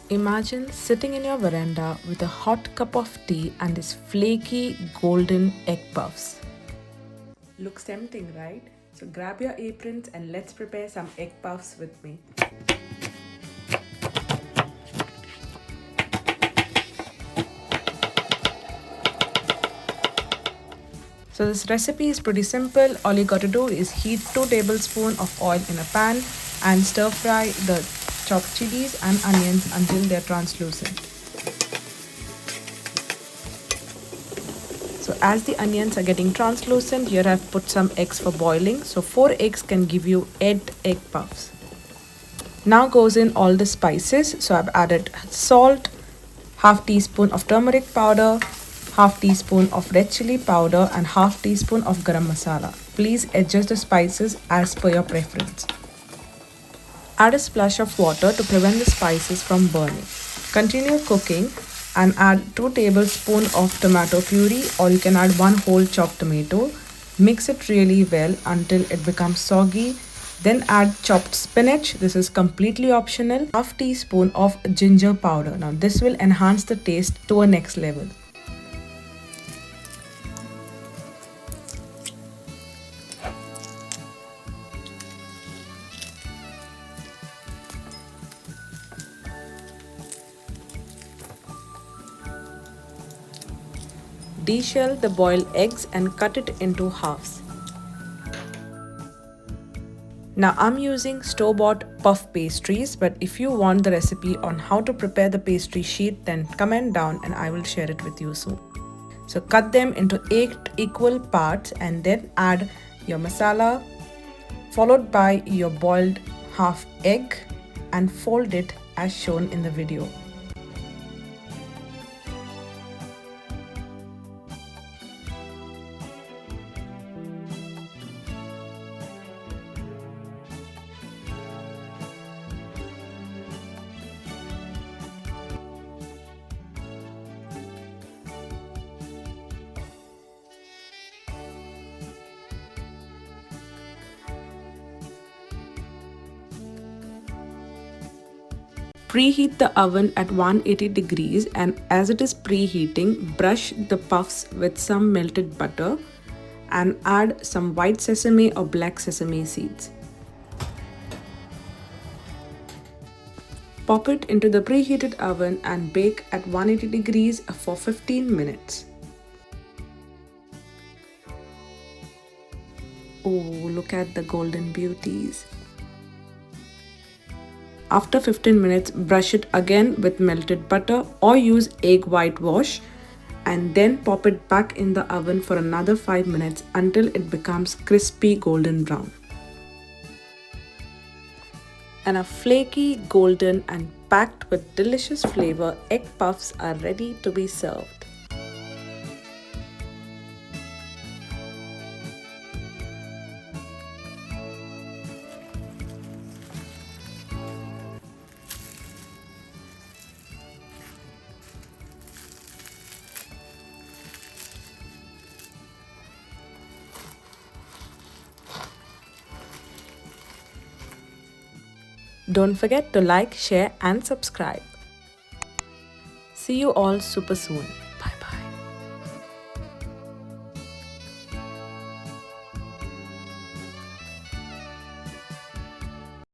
Imagine sitting in your veranda with a hot cup of tea and these flaky golden egg puffs. Looks tempting, right? So grab your aprons and let's prepare some egg puffs with me. So this recipe is pretty simple. All you got to do is heat 2 tablespoons of oil in a pan and stir fry the chopped chilies and onions until they are translucent. So as the onions are getting translucent, here I've put some eggs for boiling. So 4 eggs can give you 8 egg puffs. Now goes in all the spices. So I've added salt, half teaspoon of turmeric powder, half teaspoon of red chili powder and half teaspoon of garam masala. Please adjust the spices as per your preference. Add a splash of water to prevent the spices from burning. Continue cooking and add 2 tablespoons of tomato puree, or you can add 1 whole chopped tomato. Mix it really well until it becomes soggy. Then add chopped spinach. This is completely optional. Half teaspoon of ginger powder. Now this will enhance the taste to a next level. Deshell the boiled eggs and cut it into halves. Now I'm using store-bought puff pastries, but if you want the recipe on how to prepare the pastry sheet, then comment down and I will share it with you soon. So cut them into 8 equal parts and then add your masala, followed by your boiled half egg, and fold it as shown in the video. Preheat the oven at 180 degrees, and as it is preheating, brush the puffs with some melted butter and add some white sesame or black sesame seeds. Pop it into the preheated oven and bake at 180 degrees for 15 minutes. Oh, look at the golden beauties. After 15 minutes, brush it again with melted butter or use egg whitewash, and then pop it back in the oven for another 5 minutes until it becomes crispy golden brown. And our flaky, golden and packed with delicious flavor egg puffs are ready to be served. Don't forget to like, share and subscribe. See you all super soon.